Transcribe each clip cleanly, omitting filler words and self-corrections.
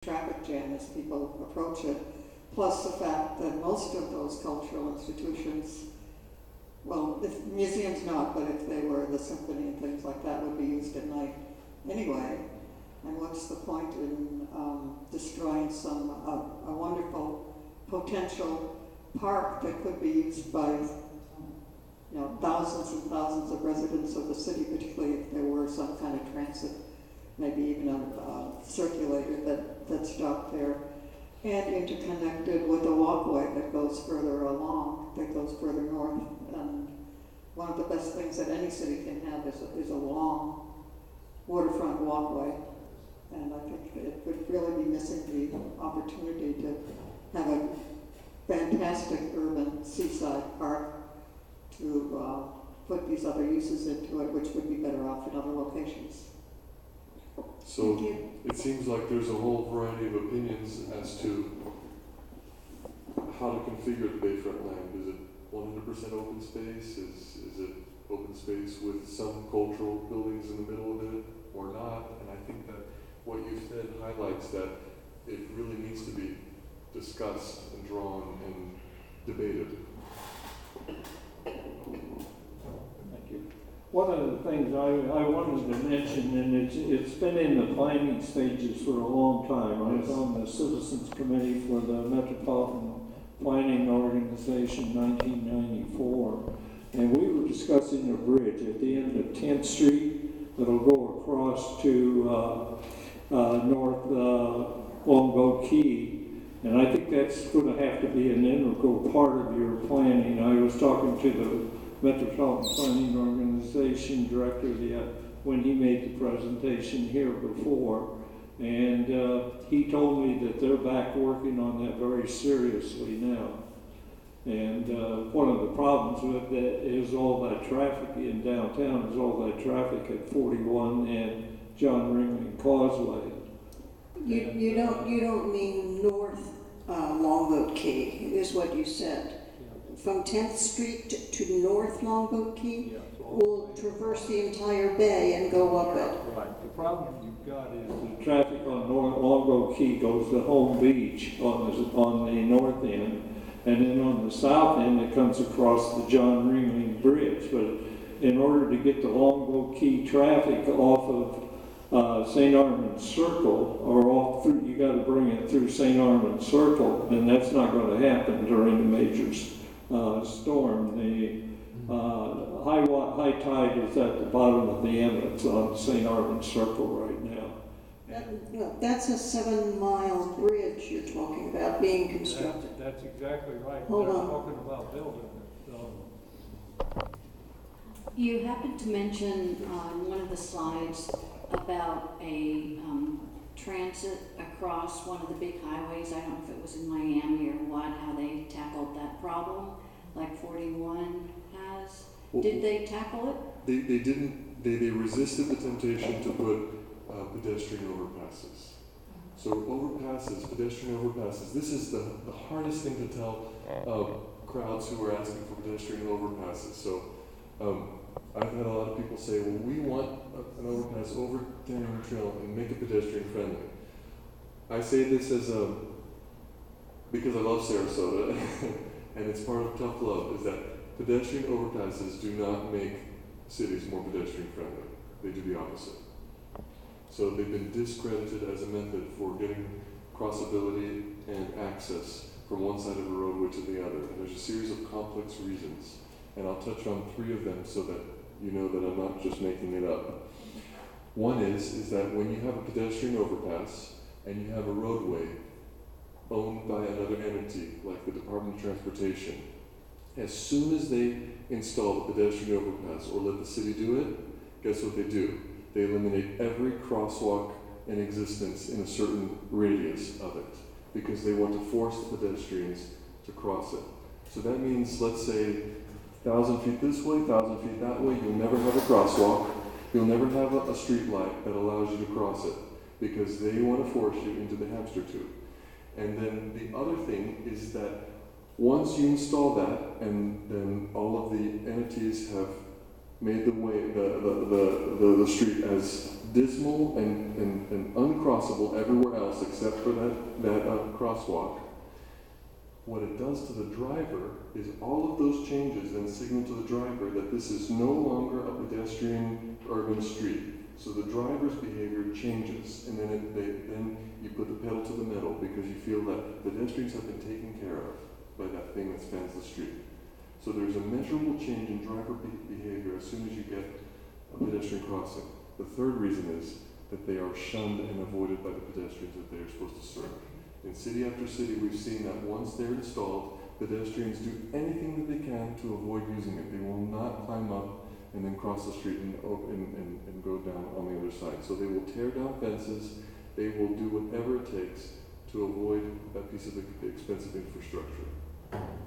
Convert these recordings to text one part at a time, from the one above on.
traffic jam as people approach it, plus the fact that most of those cultural institutions, well, if museums not, but if they were the symphony and things like that, would be used at night anyway. And what's the point in destroying a wonderful potential park that could be used by thousands and thousands of residents of the city, particularly if there were some kind of transit, maybe even a circulator that stopped there, and interconnected with a walkway that goes further along, that goes further north. And one of the best things that any city can have is a long waterfront walkway. And I think it would really be missing the opportunity to have a fantastic urban seaside park to put these other uses into it, which would be better off in other locations. So it seems like there's a whole variety of opinions as to how to configure the Bayfront land. Is it 100% open space? Is it open space with some cultural buildings in the middle of it or not? And I think that what you said highlights that it really needs to be discussed and drawn and debated. Thank you. One of the things I wanted to mention, and it's been in the planning stages for a long time. I was on the Citizens Committee for the Metropolitan Planning Organization 1994, and we were discussing a bridge at the end of 10th Street that'll go across to North Longboat Key. And I think that's going to have to be an integral part of your planning. I was talking to the Metropolitan Planning Organization director when he made the presentation here before, and he told me that they're back working on that very seriously now. And one of the problems with that is all that traffic in downtown is all that traffic at 41 and John Ringling Causeway. You don't mean North Longboat Key, is what you said. From 10th Street to North Longboat Key, will traverse the entire bay and go up it. Right. The problem you've got is the traffic on North Longboat Key goes to Home Beach on the north end, and then on the south end it comes across the John Ringling Bridge. But in order to get the Longboat Key traffic off of St. Armand's Circle, or off through, you got to bring it through St. Armand's Circle, and that's not going to happen during the major storm. The high tide is at the bottom of the inlets on St. Armand's Circle right now. That's a 7-mile bridge you're talking about being constructed. That's exactly right. Hold They're on. talking about building it. You happened to mention on one of the slides about a transit across one of the big highways. I don't know if it was in Miami or what, how they tackled that problem, like 41 has. Well, did they tackle it? They didn't. They resisted the temptation to put pedestrian overpasses. So overpasses, pedestrian overpasses. This is the hardest thing to tell crowds who are asking for pedestrian overpasses. So I've had a lot of people say, well, we want an overpass over Tannery Trail and make it pedestrian friendly. I say this because I love Sarasota, and it's part of tough love, is that pedestrian overpasses do not make cities more pedestrian friendly. They do the opposite. So they've been discredited as a method for getting crossability and access from one side of a roadway to the other. And there's a series of complex reasons. And I'll touch on 3 of them so that you know that I'm not just making it up. One is that when you have a pedestrian overpass and you have a roadway owned by another entity, like the Department of Transportation, as soon as they install the pedestrian overpass or let the city do it, guess what they do? They eliminate every crosswalk in existence in a certain radius of it because they want to force the pedestrians to cross it. So that means, let's say, 1,000 feet this way, 1,000 feet that way, you'll never have a crosswalk. You'll never have a street light that allows you to cross it because they want to force you into the hamster tube. And then the other thing is that once you install that and then all of the entities have made the street as dismal and uncrossable everywhere else except for that crosswalk. What it does to the driver is all of those changes then signal to the driver that this is no longer a pedestrian urban street. So the driver's behavior changes, and then you put the pedal to the metal because you feel that pedestrians have been taken care of by that thing that spans the street. So there's a measurable change in driver behavior as soon as you get a pedestrian crossing. The third reason is that they are shunned and avoided by the pedestrians that they are supposed to serve. In city after city, we've seen that once they're installed, pedestrians do anything that they can to avoid using it. They will not climb up and then cross the street and go down on the other side. So they will tear down fences. They will do whatever it takes to avoid that piece of expensive infrastructure.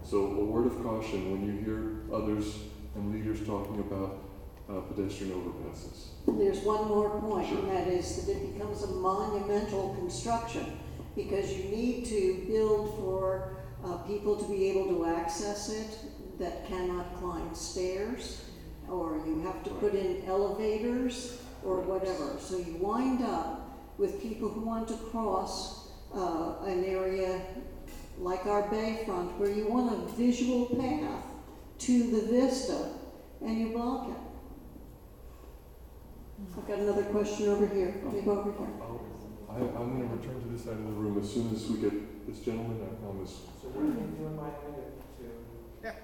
So a word of caution when you hear others and leaders talking about pedestrian overpasses. There's one more point, Sure. and that is that it becomes a monumental construction because you need to build for people to be able to access it that cannot climb stairs, or you have to put in elevators or whatever. So you wind up with people who want to cross an area like our bayfront where you want a visual path to the vista and you block it. I've got another question over here. Let me go over here. I'm going to return to this side of the room as soon as we get this gentleman, I promise. So what are you doing my minute to? Yeah.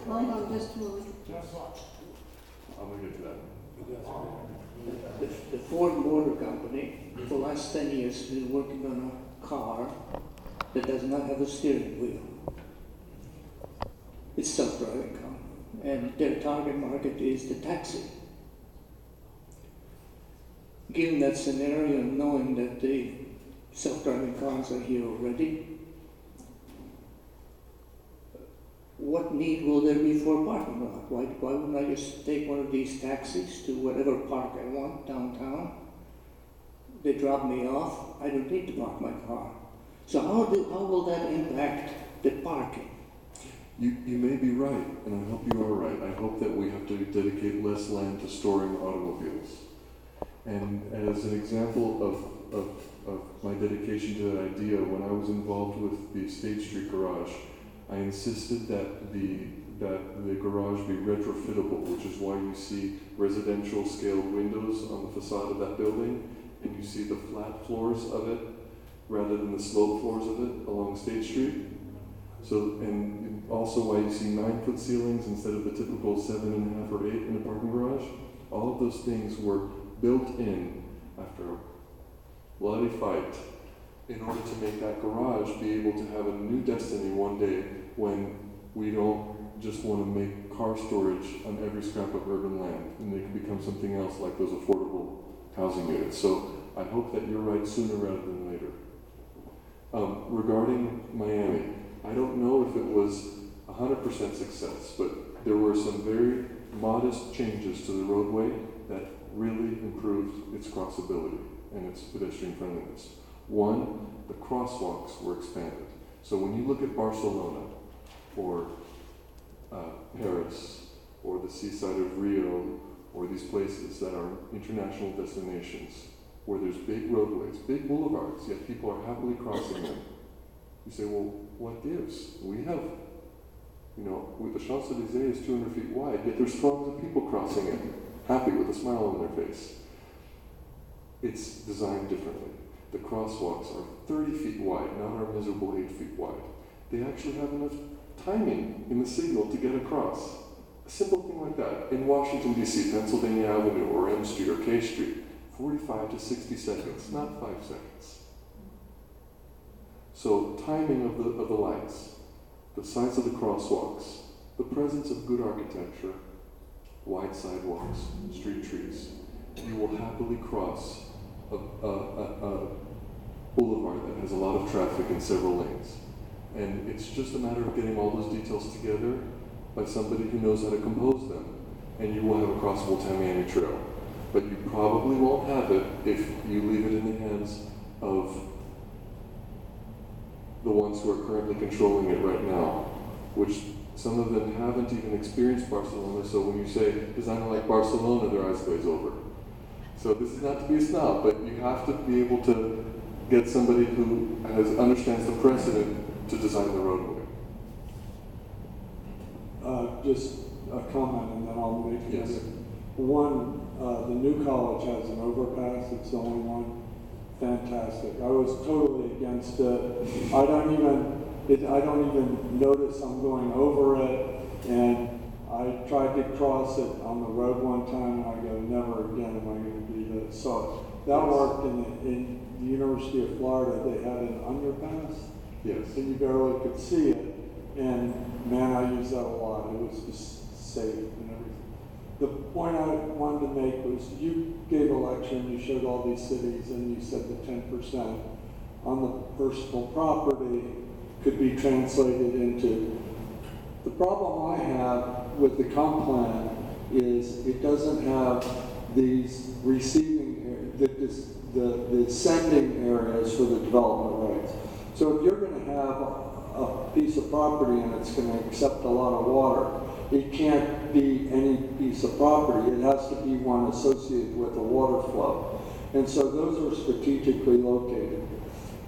Hold on just a moment. I'm going to get to that. The Ford Motor Company, for the last 10 years, has been working on a car that does not have a steering wheel. It's self-driving car. And their target market is the taxi. Given that scenario, knowing that the self-driving cars are here already, what need will there be for a parking lot? Why wouldn't I just take one of these taxis to whatever park I want downtown? They drop me off. I don't need to park my car. So how will that impact the parking? You may be right, and I hope you are right. I hope that we have to dedicate less land to storing automobiles. And as an example of my dedication to that idea, when I was involved with the State Street Garage, I insisted that the garage be retrofittable, which is why you see residential scaled windows on the facade of that building, and you see the flat floors of it rather than the slope floors of it along State Street. So, and also why you see 9-foot ceilings instead of the typical 7.5 or 8 in a parking garage. All of those things were built in after a bloody fight in order to make that garage be able to have a new destiny one day when we don't just want to make car storage on every scrap of urban land, and they can become something else like those affordable housing units. So I hope that you're right sooner rather than later. Regarding Miami, I don't know if it was 100% success, but there were some very modest changes to the roadway that really improved its crossability and its pedestrian friendliness. One, the crosswalks were expanded. So when you look at Barcelona or Paris or the seaside of Rio or these places that are international destinations where there's big roadways, big boulevards, yet people are happily crossing them, you say, well, what gives? We have, the Champs-Élysées is 200 feet wide, yet there's throngs of people crossing it, happy with a smile on their face. It's designed differently. The crosswalks are 30 feet wide, not our miserable 8 feet wide. They actually have enough timing in the signal to get across. A simple thing like that. In Washington, D.C., Pennsylvania Avenue, or M Street, or K Street, 45 to 60 seconds, not 5 seconds. So timing of the lights, the size of the crosswalks, the presence of good architecture, wide sidewalks, street trees, you will happily cross a boulevard that has a lot of traffic in several lanes. And it's just a matter of getting all those details together by somebody who knows how to compose them, and you will have a crossable Tamiami Trail. But you probably won't have it if you leave it in the hands of the ones who are currently controlling it right now. which some of them haven't even experienced Barcelona, so when you say design it like Barcelona, their eyes glaze over. So this is not to be a snob, but you have to be able to get somebody who understands the precedent to design the roadway. Just a comment and then I'll make Yes. it. One, the new college has an overpass, it's the only one. Fantastic. I was totally against it. I don't even notice I'm going over it, and I tried to cross it on the road one time, and I go, never again am I going to do this. So that worked in the University of Florida. They had an underpass, Yes. and you barely could see it. And man, I used that a lot. It was just safe and everything. The point I wanted to make was you gave a lecture and you showed all these cities and you said the 10% on the personal property could be translated into. The problem I have with the comp plan is it doesn't have these receiving, the sending areas for the development rights. So if you're going to have a piece of property and it's going to accept a lot of water, it can't be any piece of property. It has to be one associated with the water flow. And so those are strategically located.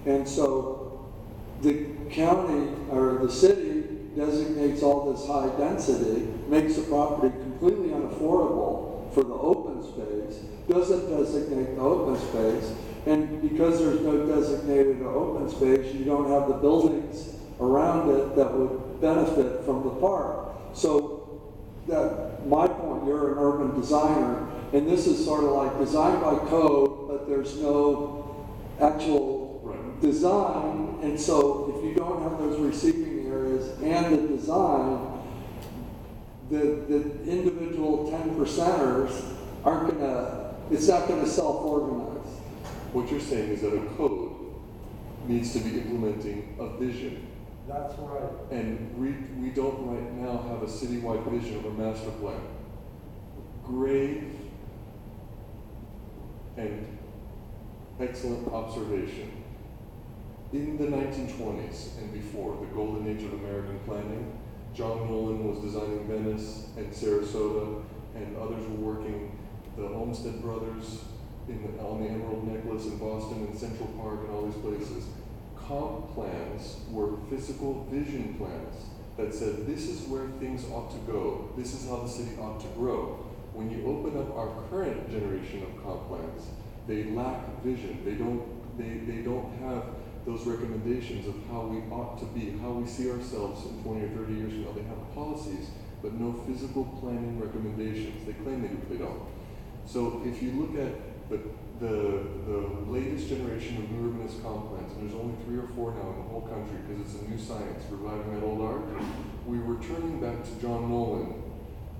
And so the county or the city designates all this high density, makes the property completely unaffordable for the open space, doesn't designate the open space, and because there's no designated open space, you don't have the buildings around it that would benefit from the park. So that my point, you're an urban designer, and this is sort of like designed by code, but there's no actual design. And so if you don't have those receiving areas and the design, the individual 10%ers aren't gonna, it's not gonna self-organize. What you're saying is that a code needs to be implementing a vision. That's right. And we don't right now have a citywide vision of a master plan. Great and excellent observation. In the 1920s and before, the golden age of American planning, John Nolan was designing Venice and Sarasota, and others were working, the Olmsted brothers on the Emerald Necklace in Boston and Central Park and all these places. Comp plans were physical vision plans that said this is where things ought to go, this is how the city ought to grow. When you open up our current generation of comp plans, they lack vision. They don't have those recommendations of how we ought to be, how we see ourselves in 20 or 30 years from now. They have policies, but no physical planning recommendations. They claim they do, but they don't. So if you look at the latest generation of new urbanist comp plans, and there's only 3 or 4 now in the whole country because it's a new science, reviving that old art, we were turning back to John Nolan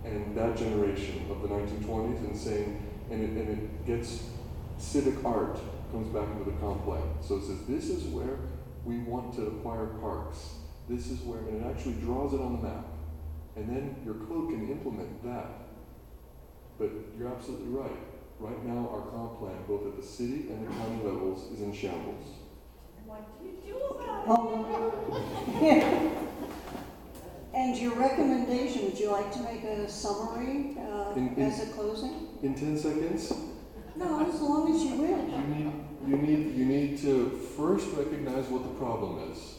and that generation of the 1920s and saying, and it gets civic art, comes back into the comp plan. So it says, this is where we want to acquire parks. This is where, and it actually draws it on the map. And then your code can implement that. But you're absolutely right. Right now, our comp plan, both at the city and the county levels, is in shambles. What do you do about it? Oh, yeah. And your recommendation, would you like to make a summary as a closing? In 10 seconds? No, as long as you will. You need to first recognize what the problem is,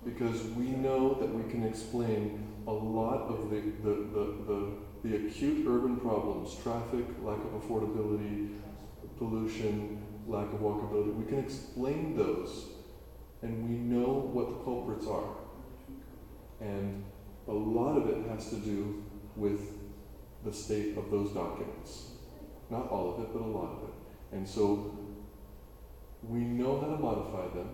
because we know that we can explain a lot of the acute urban problems: traffic, lack of affordability, pollution, lack of walkability. We can explain those, and we know what the culprits are. And a lot of it has to do with the state of those documents. Not all of it, but a lot of it. And so we know how to modify them.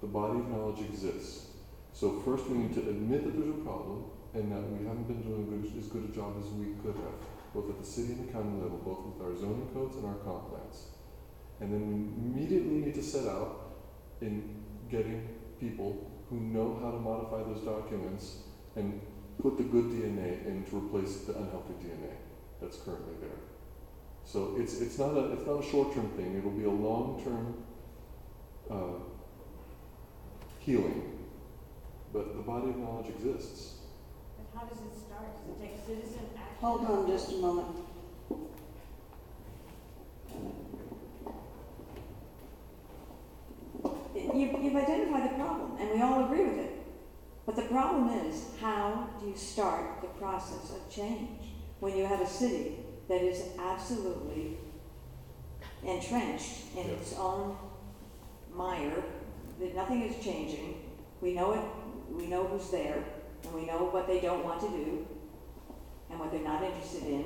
The body of knowledge exists. So first we need to admit that there's a problem and that we haven't been doing as good a job as we could have, both at the city and the county level, both with our zoning codes and our comp plans. And then we immediately need to set out in getting people who know how to modify those documents and put the good DNA in to replace the unhealthy DNA that's currently there. So it's not a short-term thing. It'll be a long-term healing. But the the body of knowledge exists. But how does it start? Does it take citizen action? Hold on just a moment. You've identified the problem, and we all agree with it. But the problem is, how do you start the process of change when you have a city that is absolutely entrenched in its own mire, that nothing is changing? We know it, we know who's there, and we know what they don't want to do, and what they're not interested in.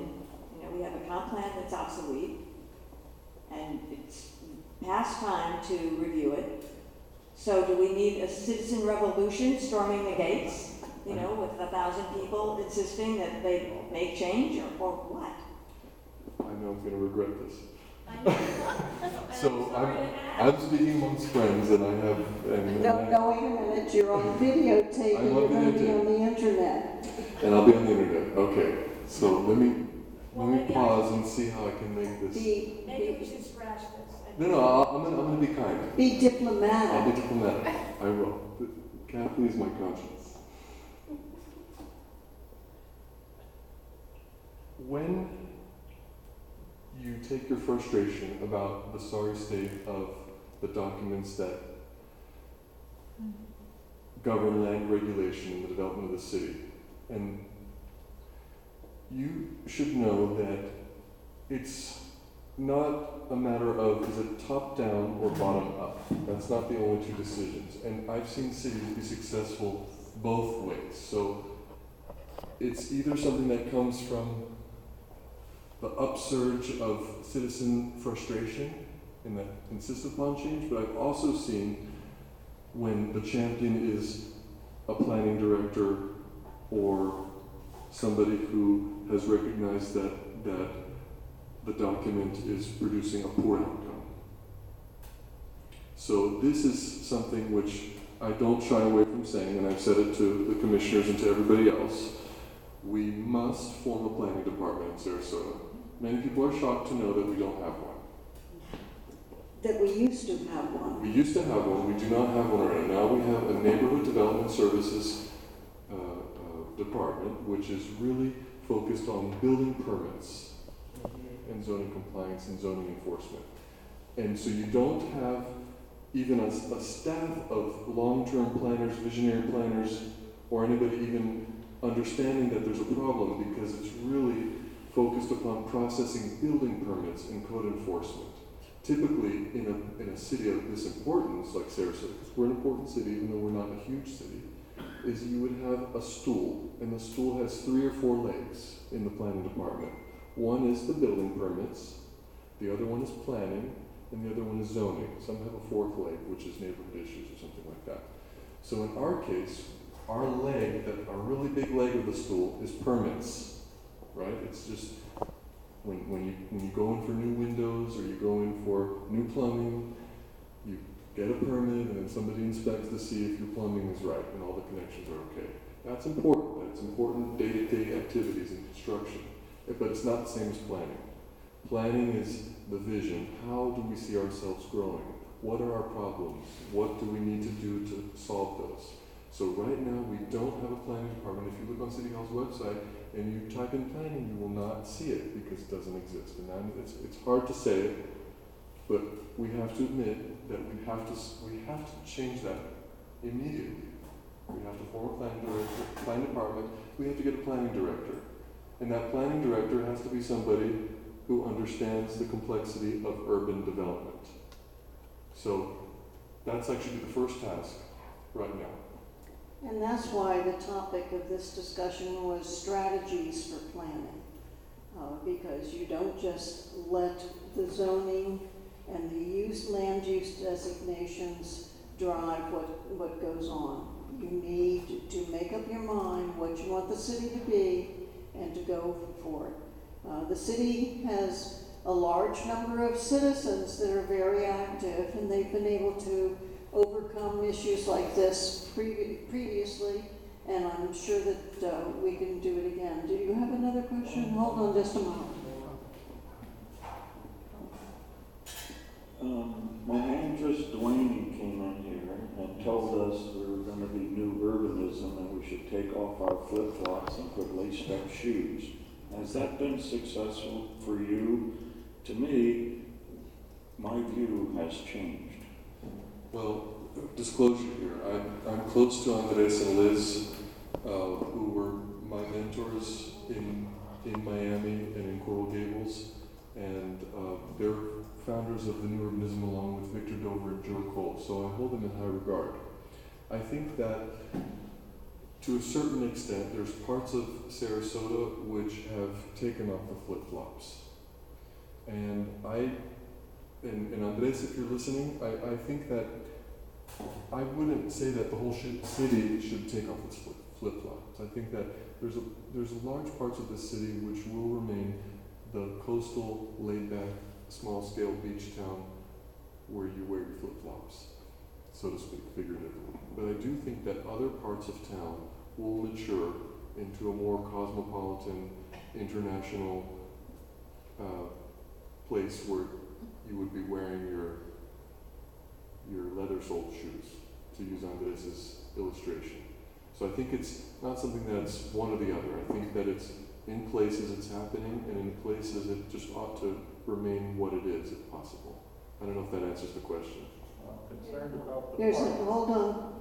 You know, we have a comp plan that's obsolete, and it's past time to review it. So do we need a citizen revolution storming the gates, you know, with 1,000 people insisting that they make change, or what? I know I'm going to regret this. I know. So sorry to ask. I'm speaking amongst friends, and I have. No, wait a minute, you're on videotape and I'm on you're going to be videotape. on the internet. And I'll be on the internet. Okay. So let me Well, pause and see how I can make this. Maybe we should scratch this. No, I'm gonna be kind. Be I'll diplomatic. be diplomatic. I will. Kathy is my conscience. When you take your frustration about the sorry state of the documents that govern land regulation and the development of the city, and you should know that it's not a matter of is it top down or bottom up. That's not the only two decisions. And I've seen cities be successful both ways. So it's either something that comes from the upsurge of citizen frustration and that insists upon change, but I've also seen when the champion is a planning director or somebody who has recognized that the document is producing a poor outcome. So this is something which I don't shy away from saying, and I've said it to the commissioners and to everybody else. We must form a planning department in Sarasota. Many people are shocked to know that we don't have one. That we used to have one. We used to have one, we do not have one right now. We have a neighborhood development services department, which is really focused on building permits and zoning compliance and zoning enforcement. And so you don't have even a staff of long-term planners, visionary planners, or anybody even understanding that there's a problem, because it's really focused upon processing building permits and code enforcement. Typically, in a city of this importance, like Sarasota, because we're an important city, even though we're not a huge city, is you would have a stool, and the stool has 3 or 4 legs in the planning department. One is the building permits, the other one is planning, and the other one is zoning. Some have a 4th leg, which is neighborhood issues or something like that. So in our case, our really big leg of the stool is permits, right? It's just when you go in for new windows or you go in for new plumbing, you get a permit and then somebody inspects to see if your plumbing is right and all the connections are okay. That's important. That's important day-to-day activities in construction. But it's not the same as planning. Planning is the vision. How do we see ourselves growing? What are our problems? What do we need to do to solve those? So right now we don't have a planning department. If you look on City Hall's website and you type in planning, you will not see it because it doesn't exist. And it's hard to say it, but we have to admit that we have to change that immediately. We have to form a planning department. We have to get a planning director. And that planning director has to be somebody who understands the complexity of urban development. So that's actually the first task right now. And that's why the topic of this discussion was strategies for planning. Because you don't just let the zoning and the land use designations drive what goes on. You need to make up your mind what you want the city to be and to go for it. The city has a large number of citizens that are very active, and they've been able to overcome issues like this previously, and I'm sure that we can do it again. Do you have another question? Hold on just a moment. My interest, Dwayne came in here and told us there were going to be new urbanism citizen that we should take off our flip-flops and put laced-up shoes. Has that been successful for you? To me, my view has changed. Well, disclosure here. I'm close to Andres and Liz, who were my mentors in Miami and in Coral Gables, and they're founders of the New Urbanism along with Victor Dover and Joe Cole, so I hold them in high regard. I think that to a certain extent, there's parts of Sarasota which have taken off the flip-flops. And Andres, if you're listening, I think that I wouldn't say that the whole city should take off its flip-flops. I think that there's large parts of the city which will remain the coastal, laid-back, small-scale beach town where you wear your flip-flops, so to speak, figuratively. But I do think that other parts of town will mature into a more cosmopolitan, international place where you would be wearing your leather-soled shoes, to use Andres' illustration. So I think it's not something that's one or the other. I think that it's in places it's happening, and in places it just ought to remain what it is, if possible. I don't know if that answers the question. I'm concerned about the There's, park. hold on,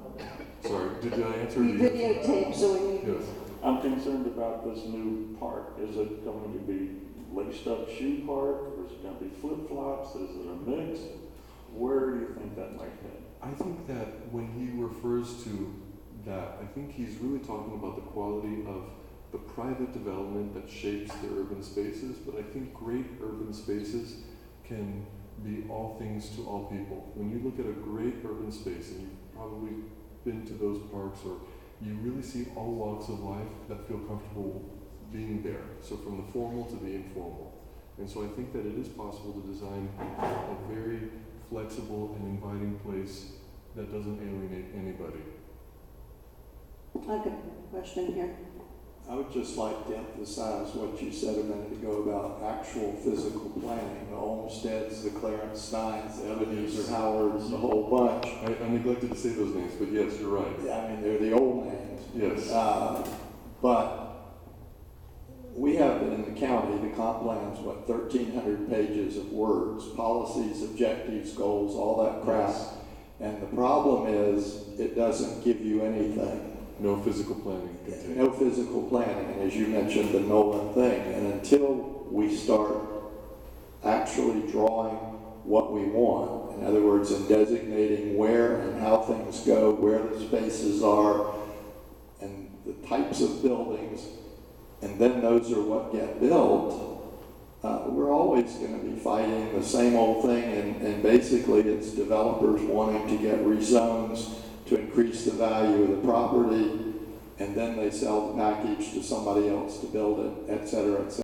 Sorry, did I answer? we videotape, so we need. Yes. I'm concerned about this new park. Is it going to be laced up shoe park, or is it going to be flip-flops? Is it a mix? Where do you think that might head? I think that when he refers to that, I think he's really talking about the quality of the private development that shapes the urban spaces, but I think great urban spaces can be all things to all people. When you look at a great urban space, and you've probably been to those parks, or you really see all walks of life that feel comfortable being there. So from the formal to the informal. And so I think that it is possible to design a very flexible and inviting place that doesn't alienate anybody. I've got a question here. I would just like to emphasize what you said a minute ago about actual physical planning, the Olmsteds, the Clarence Steins, the Ebenezer Howards, the whole bunch. I neglected to say those names, but yes, you're right. Yeah, I mean, they're the old names. Yes. But we have in the county, the comp plan's 1,300 pages of words, policies, objectives, goals, all that crap. Yes. And the problem is, it doesn't give you anything. No physical planning contained. No physical planning, and as you mentioned, the Nolan thing. And until we start actually drawing what we want, in other words, in designating where and how things go, where the spaces are, and the types of buildings, and then those are what get built, we're always going to be fighting the same old thing, and basically it's developers wanting to get rezones to increase the value of the property, and then they sell the package to somebody else to build it, et cetera, et cetera.